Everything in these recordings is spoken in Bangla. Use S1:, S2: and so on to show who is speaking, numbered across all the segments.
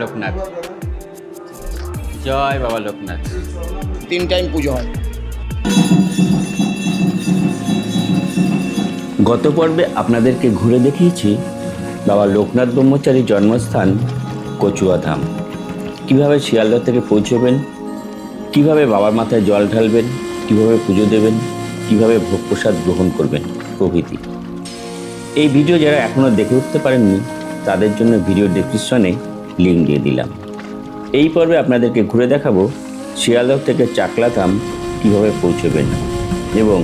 S1: লোকনাথ, জয় বাবা লোকনাথ।
S2: 3 টাইম পুজো হয়।
S3: গত পর্বে আপনাদেরকে ঘুরে দেখিয়েছি বাবা লোকনাথ ব্রহ্মচারীর জন্মস্থান কচুয়াধাম। কিভাবে শিয়ালদা থেকে পৌঁছবেন, কিভাবে বাবার মাথায় জল ঢালবেন, কিভাবে পুজো দেবেন, কিভাবে ভোগ প্রসাদ গ্রহণ করবেন প্রভৃতি। এই ভিডিও যারা এখনও দেখে উঠতে পারেননি তাদের জন্য ভিডিও ডেসক্রিপশনে লিঙ্ক দিয়ে দিলাম। এই পর্বে আপনাদেরকে ঘুরে দেখাবো শিয়ালদা থেকে চাকলাধাম কিভাবে পৌঁছবেন এবং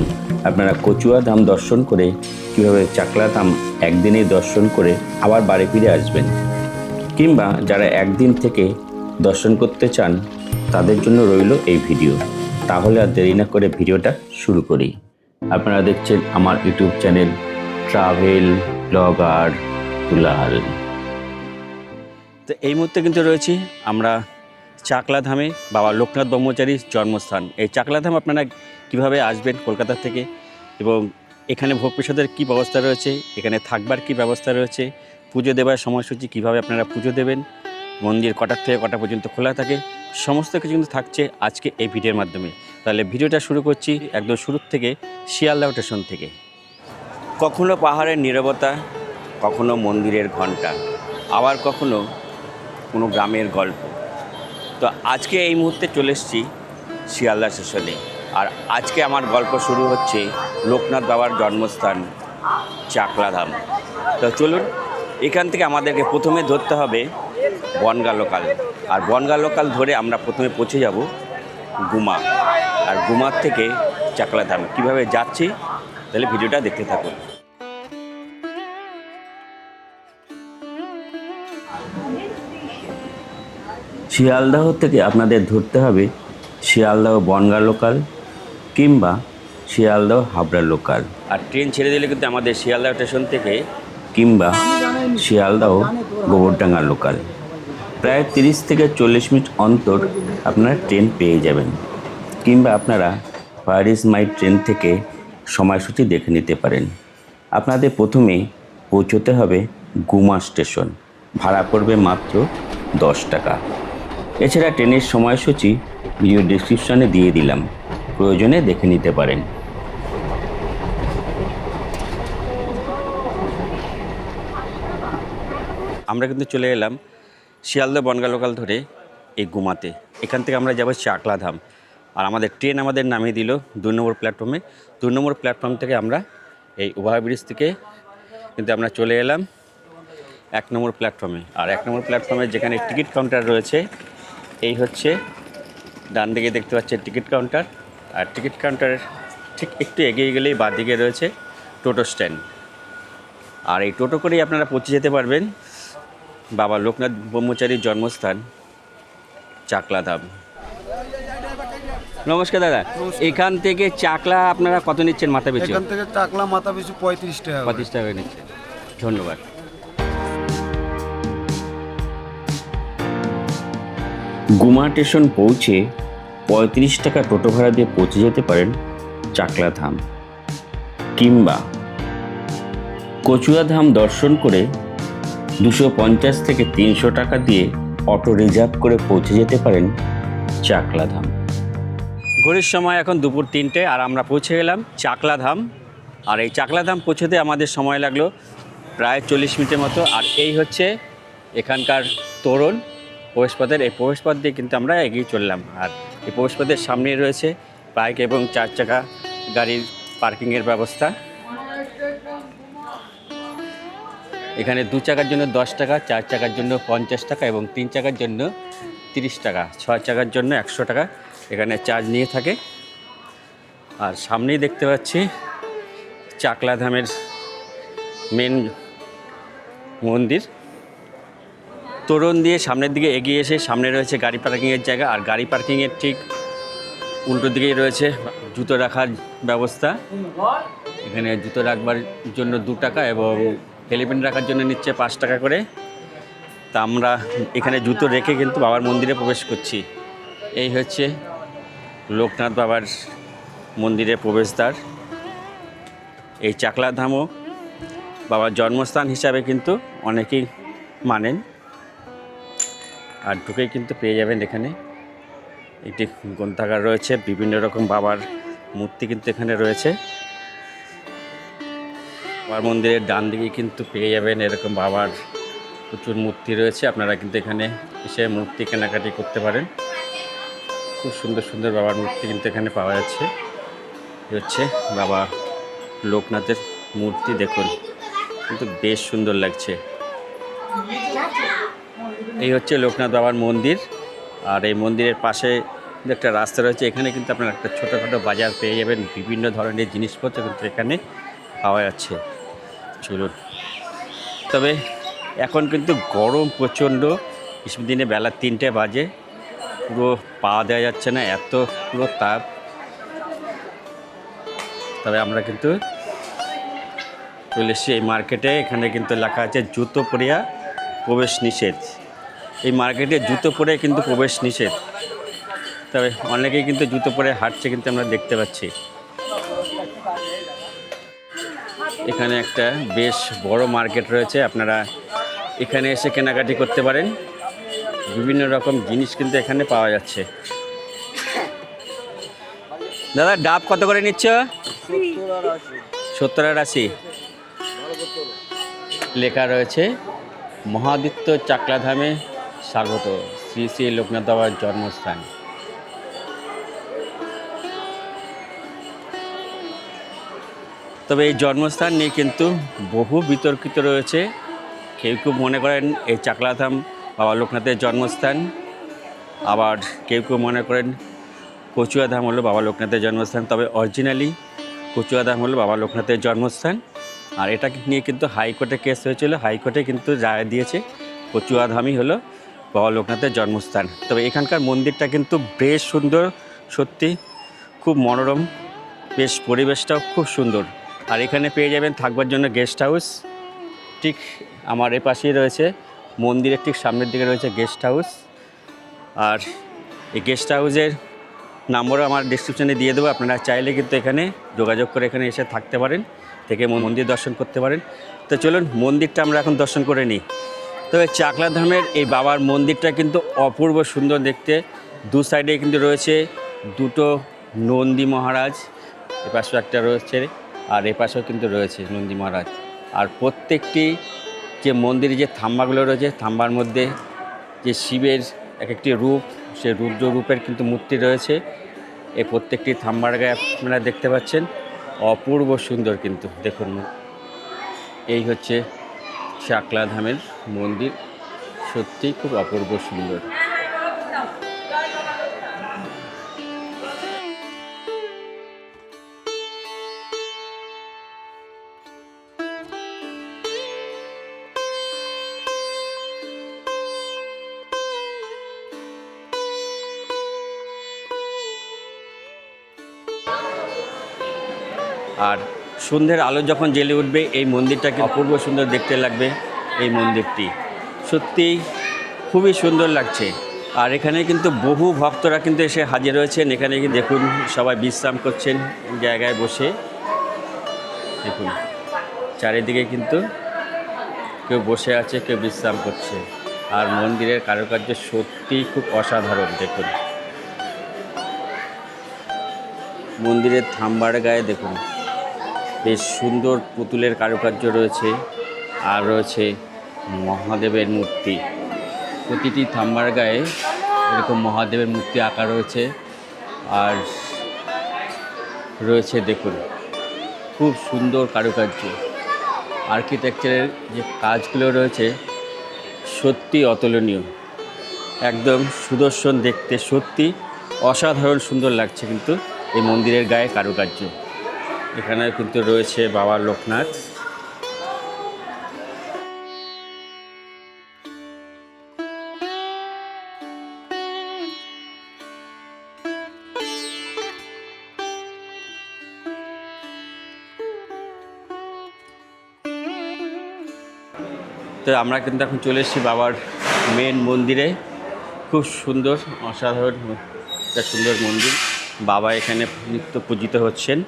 S3: আপনারা কচুয়াধাম দর্শন করে কিভাবে চাকলাধাম একদিনেই দর্শন করে আবার বাড়ি ফিরে আসবেন, কিংবা যারা একদিন থেকে দর্শন করতে চান তাদের জন্য রইল এই ভিডিও। তাহলে আর দেরি না করে ভিডিওটা শুরু করি। আপনারা দেখছেন আমার ইউটিউব চ্যানেল ট্রাভেল ব্লগার দুলাল।
S1: তো এই মুহূর্তে কিন্তু রয়েছি আমরা চাকলাধামে, বাবা লোকনাথ ব্রহ্মচারীর জন্মস্থান। এই চাকলাধাম আপনারা কিভাবে আসবেন কলকাতা থেকে, এবং এখানে ভোগ প্রসাদের কী ব্যবস্থা রয়েছে, এখানে থাকবার কী ব্যবস্থা রয়েছে, পুজো দেওয়ার সময়সূচি কীভাবে আপনারা পুজো দেবেন, মন্দির কটার থেকে কটা পর্যন্ত খোলা থাকে, সমস্ত কিছু কিন্তু থাকছে আজকে এই ভিডিওর মাধ্যমে। তাহলে ভিডিওটা শুরু করছি একদম শুরুর থেকে, শিয়ালদা স্টেশন থেকে। কখনো পাহাড়ের নীরবতা, কখনো মন্দিরের ঘণ্টা, আবার কখনো কোনো গ্রামের গল্প। তো আজকে এই মুহূর্তে চলে এসেছি শিয়ালদা স্টেশনে, আর আজকে আমার গল্প শুরু হচ্ছে লোকনাথ বাবার জন্মস্থান চাকলাধাম। তো চলুন, এখান থেকে আমাদেরকে প্রথমে ধরতে হবে বনগাঁ লোকাল, আর বনগাঁ লোকাল ধরে আমরা প্রথমে পৌঁছে যাব গুমা, আর গুমার থেকে চাকলাধাম কীভাবে যাচ্ছি তাহলে ভিডিওটা দেখতে থাকুন।
S3: শিয়ালদাহ থেকে আপনাদের ধরতে হবে শিয়ালদাহ বনগাঁ লোকাল কিংবা শিয়ালদাহ হাবড়া লোকাল,
S1: আর ট্রেন ছেড়ে দিলে কিন্তু আমাদের শিয়ালদা স্টেশন থেকে
S3: কিংবা শিয়ালদাহ গোবরডাঙ্গা লোকাল। প্রায় 30 থেকে 40 মিনিট অন্তর আপনারা ট্রেন পেয়ে যাবেন, কিংবা আপনারা হোয়ার ইজ মাই ট্রেন থেকে সময়সূচি দেখে নিতে পারেন। আপনাদের প্রথমে পৌঁছতে হবে গুমা স্টেশন, ভাড়া পড়বে মাত্র 10 টাকা। এছাড়া ট্রেনের সময়সূচি ভিডিও ডেসক্রিপশনে দিয়ে দিলাম, প্রয়োজনে দেখে নিতে পারেন।
S1: আমরা কিন্তু চলে এলাম শিয়ালদা বনগাঁ লোকাল ধরে এই গুমাতে। এখান থেকে আমরা যাব চাকলাধাম, আর আমাদের ট্রেন আমাদের নামিয়ে দিল 2 নম্বর প্ল্যাটফর্মে। 2 নম্বর প্ল্যাটফর্ম থেকে আমরা এই ওভারব্রিজ থেকে কিন্তু আমরা চলে এলাম 1 নম্বর প্ল্যাটফর্মে। আর 1 নম্বর প্ল্যাটফর্মে যেখানে টিকিট কাউন্টার রয়েছে, এই হচ্ছে ডান দিকে দেখতে পাচ্ছেন টিকিট কাউন্টার, আর টিকিট কাউন্টারের ঠিক একটু এগিয়ে গেলেই বাঁ দিকে রয়েছে টোটো স্ট্যান্ড। আর এই টোটো করেই আপনারা পৌঁছে যেতে পারবেন বাবা লোকনাথ ব্রহ্মচারীর জন্মস্থান চাকলাধাম। নমস্কার দাদা, এখান থেকে চাকলা আপনারা কত নিচ্ছেন মাথা পিছু?
S2: এখান থেকে চাকলা মাথা পিছু 35 টাকা।
S1: 35 টাকা নিচ্ছেন, ধন্যবাদ।
S3: গুমা স্টেশন পৌঁছে 35 টাকা টোটো ভাড়া দিয়ে পৌঁছে যেতে পারেন চাকলাধাম, কিংবা কচুয়াধাম দর্শন করে 250 থেকে 300 টাকা দিয়ে অটো রিজার্ভ করে পৌঁছে যেতে পারেন চাকলাধাম।
S1: ঘড়ির সময় এখন দুপুর 3টে, আর আমরা পৌঁছে গেলাম চাকলাধাম। আর এই চাকলাধাম পৌঁছতে আমাদের সময় লাগলো প্রায় 40 মিনিটের মতো। আর এই হচ্ছে এখানকার তোরণ প্রবেশপথের, এই প্রবেশপথ দিয়ে কিন্তু আমরা এগিয়ে চললাম। আর এই প্রবেশপথের সামনেই রয়েছে বাইক এবং 4 চাকা গাড়ির পার্কিংয়ের ব্যবস্থা। এখানে 2 চাকার জন্য 10 টাকা, 4 চাকার জন্য 50 টাকা এবং 3 চাকার জন্য 30 টাকা, 6 চাকার জন্য 100 টাকা এখানে চার্জ নিয়ে থাকে। আর সামনেই দেখতে পাচ্ছি চাকলাধামের মেন মন্দির। তোরণ দিয়ে সামনের দিকে এগিয়ে এসে সামনে রয়েছে গাড়ি পার্কিংয়ের জায়গা, আর গাড়ি পার্কিংয়ের ঠিক উল্টো দিকেই রয়েছে জুতো রাখার ব্যবস্থা। এখানে জুতো রাখবার জন্য 2 টাকা এবং হেলিপ্যাড রাখার জন্য নিচ্ছে 5 টাকা করে। তা আমরা এখানে জুতো রেখে কিন্তু বাবার মন্দিরে প্রবেশ করছি। এই হচ্ছে লোকনাথ বাবার মন্দিরের প্রবেশদ্বার। এই চাকলাধামও বাবার জন্মস্থান হিসাবে কিন্তু অনেকেই মানেন। আর ঢুকেই কিন্তু পেয়ে যাবেন এখানে একটি গ্রন্থাগার রয়েছে, বিভিন্ন রকম বাবার মূর্তি কিন্তু এখানে রয়েছে। বাবার মন্দিরের ডান দিকে কিন্তু পেয়ে যাবেন এরকম বাবার প্রচুর মূর্তি রয়েছে, আপনারা কিন্তু এখানে এসে মূর্তি কেনাকাটি করতে পারেন। খুব সুন্দর সুন্দর বাবার মূর্তি কিন্তু এখানে পাওয়া যাচ্ছে। এই হচ্ছে বাবা লোকনাথের মূর্তি, দেখুন কিন্তু বেশ সুন্দর লাগছে। এই হচ্ছে লোকনাথ বাবার মন্দির, আর এই মন্দিরের পাশে একটা রাস্তা রয়েছে, এখানে কিন্তু আপনারা একটা ছোটোখাটো বাজার পেয়ে যাবেন, বিভিন্ন ধরনের জিনিসপত্র কিন্তু এখানে পাওয়া যাচ্ছে। চলুন, তবে এখন কিন্তু গরম প্রচণ্ড, গ্রীষ্মের দিনে বেলা 3টে বাজে, পুরো পা দেওয়া যাচ্ছে না, এত পুরো তাপ। তবে আমরা কিন্তু চলে এসেছি এই মার্কেটে, এখানে কিন্তু লেখা আছে জুতো পরিয়া প্রবেশ নিষেধ। এই মার্কেটে জুতো পরে কিন্তু প্রবেশ নিষেধ, তবে অনেকেই কিন্তু জুতো পরে হাঁটছে কিন্তু আমরা দেখতে পাচ্ছি। এখানে একটা বেশ বড় মার্কেট রয়েছে, আপনারা এখানে এসে কেনাকাটি করতে পারেন, বিভিন্ন রকম জিনিস কিন্তু এখানে পাওয়া যাচ্ছে। দাদা ডাব কত করে নিচ্ছ? 70 আর 80 লেখা রয়েছে। মহাদিত্য চাকলাধামে স্বাগত, শ্রী শ্রী লোকনাথ বাবার জন্মস্থান। তবে এই জন্মস্থান নিয়ে কিন্তু বহু বিতর্কিত রয়েছে। কেউ কেউ মনে করেন এই চাকলাধাম বাবা লোকনাথের জন্মস্থান, আবার কেউ কেউ মনে করেন কচুয়াধাম হলো বাবা লোকনাথের জন্মস্থান। তবে অরিজিনালি কচুয়াধাম হলো বাবা লোকনাথের জন্মস্থান, আর এটা নিয়ে কিন্তু হাইকোর্টে কেস হয়েছিল, হাইকোর্টে কিন্তু রায় দিয়েছে কচুয়াধামই হলো বাবা লোকনাথের জন্মস্থান। তবে এখানকার মন্দিরটা কিন্তু বেশ সুন্দর, সত্যি খুব মনোরম, বেশ পরিবেশটাও খুব সুন্দর। আর এখানে পেয়ে যাবেন থাকবার জন্য গেস্ট হাউস, ঠিক আমার এ পাশেই রয়েছে, মন্দিরের ঠিক সামনের দিকে রয়েছে গেস্ট হাউস। আর এই গেস্ট হাউসের নাম্বারও আমার ডিসক্রিপশানে দিয়ে দেবো, আপনারা চাইলে কিন্তু এখানে যোগাযোগ করে এখানে এসে থাকতে পারেন, থেকে মন্দির দর্শন করতে পারেন। তো চলুন মন্দিরটা আমরা এখন দর্শন করে নিই। তবে চাকলাধামের এই বাবার মন্দিরটা কিন্তু অপূর্ব সুন্দর দেখতে, দু সাইডে কিন্তু রয়েছে দুটো নন্দী মহারাজ, এপাশেও একটা রয়েছে আর এপাশেও কিন্তু রয়েছে নন্দী মহারাজ। আর প্রত্যেকটি যে মন্দিরে যে থাম্বাগুলো রয়েছে, থাম্বার মধ্যে যে শিবের এক একটি রূপ, সে রুদ্র রূপের কিন্তু মূর্তি রয়েছে। এই প্রত্যেকটি থাম্বার গায়ে আপনারা দেখতে পাচ্ছেন, অপূর্ব সুন্দর কিন্তু দেখুন। এই হচ্ছে চাকলাধামের মন্দির, সত্যিই খুব অপূর্ব সুন্দর। আর সন্ধ্যের আলো যখন জ্বেলে উঠবে এই মন্দিরটাকে অপূর্ব সুন্দর দেখতে লাগবে। এই মন্দিরটি সত্যিই খুবই সুন্দর লাগছে। আর এখানে কিন্তু বহু ভক্তরা কিন্তু এসে হাজির হয়েছেন। এখানে দেখুন সবাই বিশ্রাম করছেন জায়গায় বসে, দেখুন চারিদিকে কিন্তু কেউ বসে আছে, কেউ বিশ্রাম করছে। আর মন্দিরের কারুকার্য সত্যিই খুব অসাধারণ। দেখুন মন্দিরের থাম্বার গায়ে দেখুন বেশ সুন্দর পুতুলের কারুকার্য রয়েছে, আর রয়েছে মহাদেবের মূর্তি। প্রতিটি থাম্বার গায়ে এরকম মহাদেবের মূর্তি আঁকা রয়েছে। আর রয়েছে দেখুন খুব সুন্দর কারুকার্য, আর্কিটেকচারের যে কাজগুলো রয়েছে সত্যি অতুলনীয়, একদম সুদর্শন দেখতে, সত্যি অসাধারণ সুন্দর লাগছে কিন্তু এই মন্দিরের গায়ে কারুকার্য। এখানে কিন্তু রয়েছে বাবা লোকনাথ। তো আমরা কিন্তু এখন চলে এসেছি বাবার মেন মন্দিরে। খুব সুন্দর, অসাধারণ একটা সুন্দর মন্দির। বাবা এখানে নিত্য পূজিত হচ্ছেন।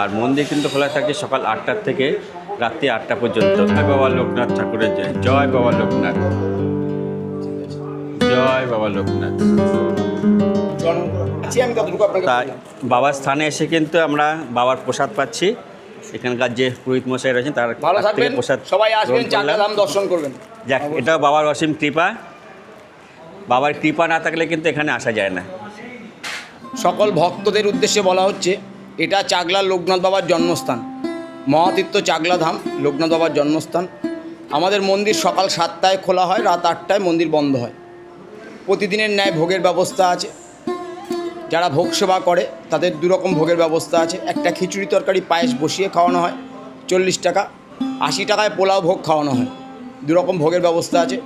S1: আর মন্দির কিন্তু খোলা থাকে সকাল 8টার থেকে রাত্রি 8টা পর্যন্ত। জয় বাবা লোকনাথ ঠাকুরের জয়, জয় বাবা লোকনাথ। জয় বাবা লোকনাথ।
S2: আছি আমি ততটুকু আপনাকে
S1: তাই বাবার স্থানে এসে কিন্তু আমরা বাবার প্রসাদ পাচ্ছি। এখানকার যে পুরোহিত মশাই রয়েছেন তার
S2: ভালো
S1: কাছ থেকে
S2: থাকবেন,
S1: প্রসাদ
S2: সবাই আসবেন,
S1: গ্রহণ করলাম।
S2: চাকলাধাম দর্শন করবেন।
S1: যাক, এটাও বাবার অসীম কৃপা। বাবার কৃপা না থাকলে কিন্তু এখানে আসা যায় না।
S2: সকল ভক্তদের উদ্দেশ্যে বলা হচ্ছে, এটা চাকলার লোকনাথ বাবার জন্মস্থান, মহাতীর্থ চাকলাধাম লোকনাথ বাবার জন্মস্থান। আমাদের মন্দির সকাল 7টায় খোলা হয়, রাত 8টায় মন্দির বন্ধ হয়। প্রতিদিনের ন্যায় ভোগের ব্যবস্থা আছে। যারা ভোগ সেবা করে তাদের দুরকম ভোগের ব্যবস্থা আছে। একটা খিচুড়ি তরকারি পায়েস বসিয়ে খাওয়ানো হয় 40 টাকা, 80 টাকায় পোলাও ভোগ খাওয়ানো হয়। দুরকম ভোগের ব্যবস্থা আছে।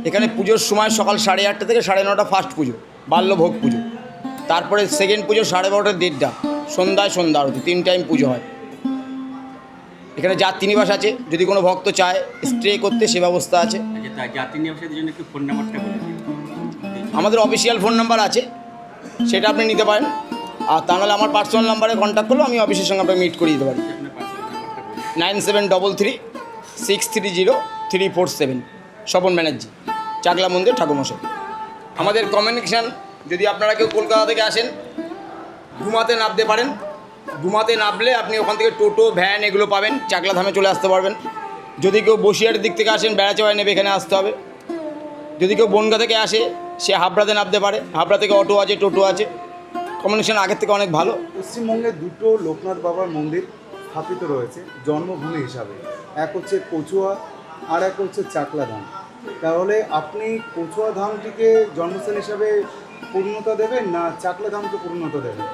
S2: এখানে পুজোর সময় সকাল 8:30 থেকে 9:30 ফার্স্ট পুজো, বাল্যভোগ পুজো। তারপরে সেকেন্ড পুজো 12:30 1:30, সন্ধ্যায় সন্ধ্যা আরতি, 3 টাইম পুজো হয়। এখানে যাত্রী নিবাস আছে, যদি কোনো ভক্ত চায় স্টে করতে সে ব্যবস্থা আছে।
S1: যাত্রী নিবাসের জন্য একটু ফোন নাম্বারটা বলে দিন।
S2: আমাদের অফিসিয়াল ফোন নাম্বার আছে, সেটা আপনি নিতে পারেন। আর তা নাহলে আমার পার্সোনাল নাম্বারে কন্ট্যাক্ট করলেও আমি অফিসের সঙ্গে আপনাকে মিট করিয়ে দিতে পারি। 9733630347, স্বপন ব্যানার্জি, চাকলা মন্দির ঠাকুরমশাই। আমাদের কমিউনিকেশান, যদি আপনারা কেউ কলকাতা থেকে আসেন, ঘুমাতে নামতে পারেন। ঘুমাতে নামলে আপনি ওখান থেকে টোটো, ভ্যান এগুলো পাবেন, চাকলা ধামে চলে আসতে পারবেন। যদি কেউ বসিরহাটের দিক থেকে আসেন, বেড়াচড়ায় নেবে এখানে আসতে হবে। যদি কেউ বনগা থেকে আসে, সে হাবড়াতে নামতে পারে, হাবড়া থেকে অটো আছে, টোটো আছে। কমিউনিকেশান আগের থেকে অনেক ভালো।
S4: পশ্চিমবঙ্গে দুটো লোকনাথ বাবার মন্দির স্থাপিত রয়েছে জন্মভূমি হিসাবে, এক হচ্ছে কচুয়া আর এক হচ্ছে চাকলা ধাম। তাহলে আপনি কচুয়া ধামটিকে জন্মস্থান হিসাবে পূর্ণতা দেবেন না চাকলা ধামকে পূর্ণতা দেবেন?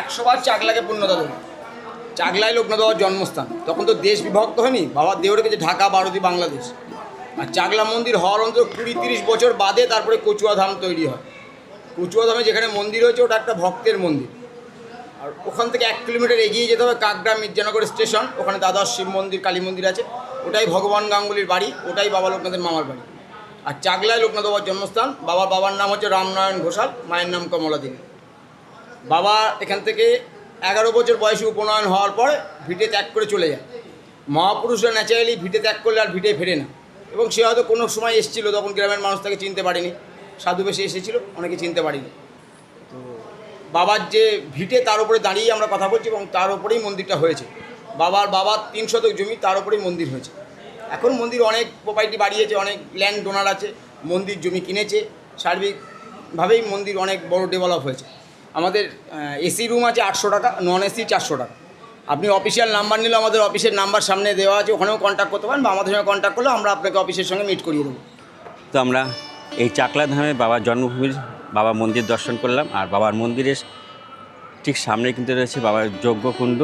S2: 100 বার চাকলাকে পূর্ণতা দেবে। চাকলায় লোকনাথ বাবার জন্মস্থান, তখন তো দেশ বিভক্ত হয়নি, বাবার দেহ রেখেছে ঢাকা, বারোদি, বাংলাদেশ। আর চাকলা মন্দির হওয়ার অন্তত 20-30 বছর বাদে তারপরে কচুয়া ধাম তৈরি হয়। কচুয়া ধামে যেখানে মন্দির হয়েছে ওটা একটা ভক্তের মন্দির। আর ওখান থেকে 1 কিলোমিটার এগিয়ে যেতে হবে, কাকড়া মির্জানগর স্টেশন, ওখানে দ্বাদশ শিব মন্দির, কালী মন্দির আছে। ওটাই ভগবান গাঙ্গুলির বাড়ি, ওটাই বাবা লোকনাথের মামার বাড়ি। আর চাকলায় লোকনাথ বাবার জন্মস্থান। বাবার নাম হচ্ছে রামনারায়ণ ঘোষাল, মায়ের নাম কমলা দেবী। বাবা এখান থেকে 11 বছর বয়সে উপনয়ন হওয়ার পরে ভিটে ত্যাগ করে চলে যায়। মহাপুরুষরা ন্যাচারালি ভিটে ত্যাগ করলে আর ভিটে ফেরে না। এবং সে হয়তো কোনো সময় এসেছিল, তখন গ্রামের মানুষ তাকে চিনতে পারেনি, সাধু বেশি এসেছিল, অনেকে চিনতে পারিনি। তো বাবার যে ভিটে, তার উপরে দাঁড়িয়ে আমরা কথা বলছি, এবং তার উপরেই মন্দিরটা হয়েছে। বাবার 3 শতক জমি, তার উপরেই মন্দির হয়েছে। এখন মন্দির অনেক প্রপার্টি বাড়িয়েছে, অনেক ল্যান্ড ডোনার আছে, মন্দির জমি কিনেছে। সার্বিকভাবেই মন্দির অনেক বড় ডেভেলপ হয়েছে। আমাদের এসি রুম আছে 800 টাকা, নন এসি 400 টাকা। আপনি অফিসিয়াল নাম্বার নিলে আমাদের অফিসের নাম্বার সামনে দেওয়া আছে, ওখানেও কন্ট্যাক্ট করতে পারেন, বা আমাদের সঙ্গে কন্ট্যাক্ট করলে আমরা আপনাকে অফিসের সঙ্গে মিট করিয়ে দেবো।
S1: তো আমরা এই চাকলা ধামে বাবার জন্মভূমির বাবা মন্দির দর্শন করলাম। আর বাবার মন্দিরের ঠিক সামনে কিন্তু রয়েছে বাবার যজ্ঞকুণ্ড।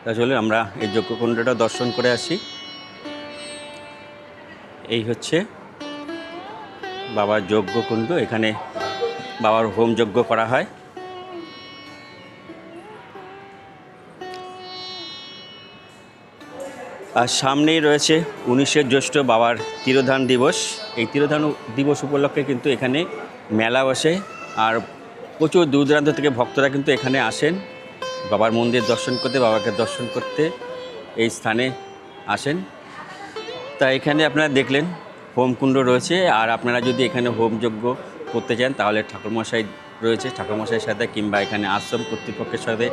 S1: তা চলে আমরা এই যজ্ঞকুণ্ডটা দর্শন করে আসি। এই হচ্ছে বাবার যজ্ঞকুণ্ড, এখানে বাবার হোম যজ্ঞ করা হয়। আর সামনেই রয়েছে 19শে জ্যৈষ্ঠ বাবার তিরোধান দিবস। এই তিরোধান দিবস উপলক্ষে কিন্তু এখানে মেলা বসে, আর প্রচুর দূর দূরান্ত থেকে ভক্তরা কিন্তু এখানে আসেন বাবার মন্দির দর্শন করতে, বাবাকে দর্শন করতে এই স্থানে আসেন। তা এখানে আপনারা দেখলেন হোমকুণ্ড রয়েছে। আর আপনারা যদি এখানে হোমযজ্ঞ করতে চান তাহলে ঠাকুরমশাই রয়েছে, ঠাকুরমশাইয়ের সাথে কিংবা এখানে আশ্রম কর্তৃপক্ষের সাথে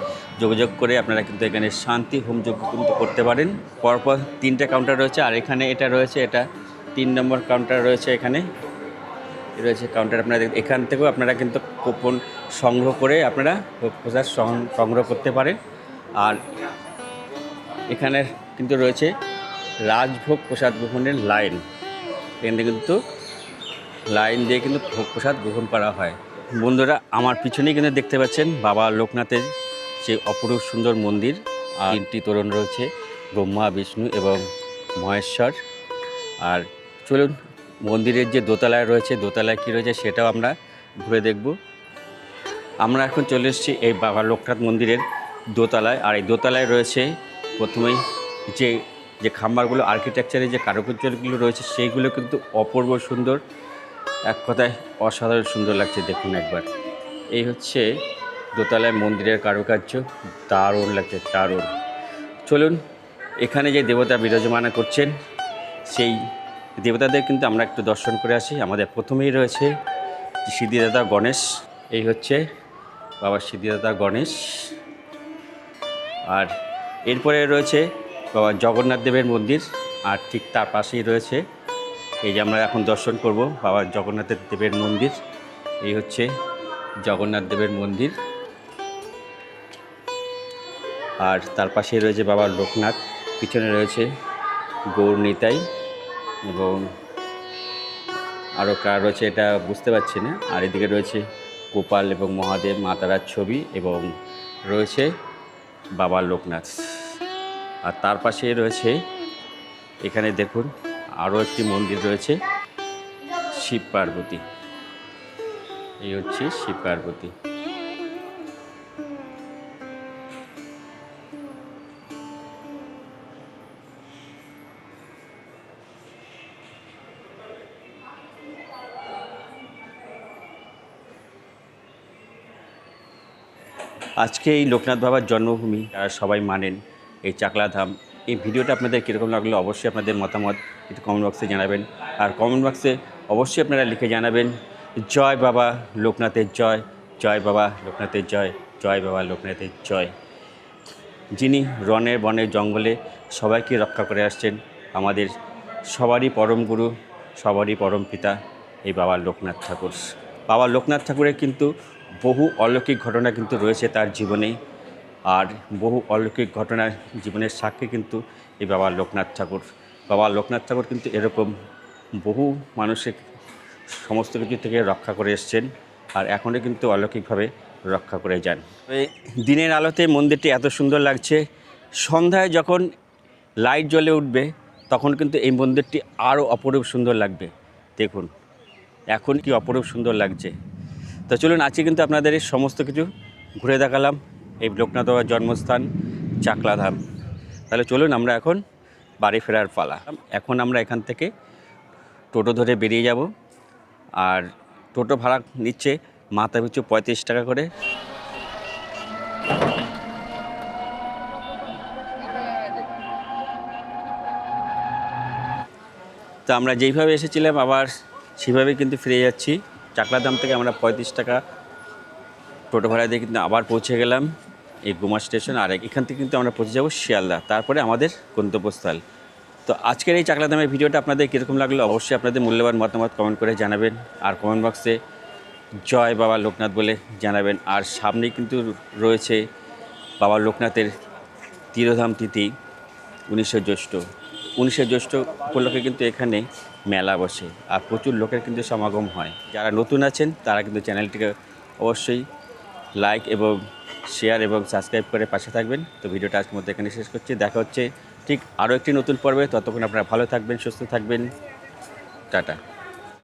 S1: যোগাযোগ করে আপনারা কিন্তু এখানে শান্তি হোমযজ্ঞ কিন্তু করতে পারেন। পরপর 3টে কাউন্টার রয়েছে, আর এখানে এটা রয়েছে, এটা 3 নম্বর কাউন্টার রয়েছে। এখানে রয়েছে কাউন্টার, আপনারা এখান থেকেও আপনারা কিন্তু কুপন সংগ্রহ করে আপনারা প্রসাদ সংগ্রহ করতে পারেন। আর এখানে কিন্তু রয়েছে রাজভোগ প্রসাদ গ্রহণের লাইন, এখানে কিন্তু লাইন দিয়ে কিন্তু ভোগ প্রসাদ গ্রহণ করা হয়। বন্ধুরা, আমার পিছনেই কিন্তু দেখতে পাচ্ছেন বাবা লোকনাথের যে অপরূপ সুন্দর মন্দির। আর 3টি তোরণ রয়েছে, ব্রহ্মা, বিষ্ণু এবং মহেশ্বর। আর চলুন মন্দিরের যে দোতলায় রয়েছে, দোতলায় কী রয়েছে সেটাও আমরা ঘুরে দেখব। আমরা এখন চলে এসেছি এই বাবা লোকনাথ মন্দিরের দোতলায়। আর এই দোতলায় রয়েছে প্রথমেই যে খাম্বারগুলো, আর্কিটেকচারের যে কারুকার্যগুলো রয়েছে সেইগুলো কিন্তু অপূর্ব সুন্দর, এক কথায় অসাধারণ সুন্দর লাগছে। দেখুন একবার, এই হচ্ছে দোতলায় মন্দিরের কারুকার্য, দারুণ লাগছে, দারুণ। চলুন এখানে যে দেবতা বিরাজমান করছেন সেই দেবতাদের কিন্তু আমরা একটু দর্শন করে আসি। আমাদের প্রথমেই রয়েছে সিদ্ধিদাতা গণেশ, এই হচ্ছে বাবার সিদ্ধিদাতা গণেশ। আর এরপরে রয়েছে বাবা জগন্নাথ দেবের মন্দির, আর ঠিক তার পাশেই রয়েছে এই যে আমরা এখন দর্শন করব বাবা জগন্নাথ দেবের মন্দির। এই হচ্ছে জগন্নাথ দেবের মন্দির, আর তার পাশেই রয়েছে বাবা লোকনাথ, পিছনে রয়েছে গৌর নিতাই এবং আরও কার রয়েছে এটা বুঝতে পারছি না। আর এদিকে রয়েছে গোপাল এবং মহাদেব, মা তারার ছবি, এবং রয়েছে বাবা লোকনাথ। আর তার পাশে রয়েছে এখানে দেখুন আরও একটি মন্দির রয়েছে, শিব পার্বতী। এই হচ্ছে শিব পার্বতী। আজকে এই লোকনাথ বাবার জন্মভূমি যারা সবাই মানেন, এই চাকলাধাম, এই ভিডিওটা আপনাদের কীরকম লাগলো অবশ্যই আপনাদের মতামত একটু কমেন্ট বক্সে জানাবেন। আর কমেন্ট বক্সে অবশ্যই আপনারা লিখে জানাবেন জয় বাবা লোকনাথের জয়, জয় বাবা লোকনাথের জয়, জয় বাবা লোকনাথের জয়। যিনি রনে বনে জঙ্গলে সবাইকে রক্ষা করে আসছেন, আমাদের সবারই পরম গুরু, সবারই পরম পিতা এই বাবা লোকনাথ ঠাকুর। বাবা লোকনাথ ঠাকুরের কিন্তু বহু অলৌকিক ঘটনা কিন্তু রয়েছে তার জীবনে, আর বহু অলৌকিক ঘটনার জীবনের সাক্ষী কিন্তু এই বাবা লোকনাথ ঠাকুর। বাবা লোকনাথ ঠাকুর কিন্তু এরকম বহু মানুষের সমস্ত কিছু থেকে রক্ষা করে এসছেন, আর এখনও কিন্তু অলৌকিকভাবে রক্ষা করে যান। এই দিনের আলোতে মন্দিরটি এত সুন্দর লাগছে, সন্ধ্যায় যখন লাইট জ্বলে উঠবে তখন কিন্তু এই মন্দিরটি আরও অপরূপ সুন্দর লাগবে। দেখুন এখন কি অপরূপ সুন্দর লাগছে। তো চলুন আজকে কিন্তু আপনাদের এই সমস্ত কিছু ঘুরে দেখালাম এই লোকনাথ বাবার জন্মস্থান চাকলাধাম। তাহলে চলুন আমরা এখন বাড়ি ফেরার পালা। এখন আমরা এখান থেকে টোটো ধরে বেরিয়ে যাব, আর টোটো ভাড়া নিচ্ছে মাথা পিছু 35 টাকা করে। তো আমরা যেইভাবে এসেছিলাম আবার সেভাবে কিন্তু ফিরে যাচ্ছি। চাকলাধাম থেকে আমরা 35 টাকা টোটো ভাড়া দিয়ে কিন্তু আবার পৌঁছে গেলাম এই গুমা স্টেশন, আর এখান থেকে কিন্তু আমরা পৌঁছে যাব শিয়ালদা, তারপরে আমাদের গন্তব্যস্থল। তো আজকের এই চাকলাধামের ভিডিওটা আপনাদের কীরকম লাগলো অবশ্যই আপনাদের মূল্যবান মতামত কমেন্ট করে জানাবেন, আর কমেন্ট বক্সে জয় বাবা লোকনাথ বলে জানাবেন। আর সামনেই কিন্তু রয়েছে বাবা লোকনাথের তিরোধাম তিথি 19শে জ্যৈষ্ঠ। 19শে জ্যৈষ্ঠ উপলক্ষে কিন্তু এখানে মেলা বসে, আর প্রচুর লোকের কিন্তু সমাগম হয়। যারা নতুন আছেন তারা কিন্তু চ্যানেলটিকে অবশ্যই লাইক এবং শেয়ার এবং সাবস্ক্রাইব করে পাশে থাকবেন। তো ভিডিওটা আজকের মধ্যে এখানে শেষ করছি, দেখা হচ্ছে ঠিক আরও একটি নতুন পর্বে। ততক্ষণ আপনারা ভালো থাকবেন, সুস্থ থাকবেন, টাটা।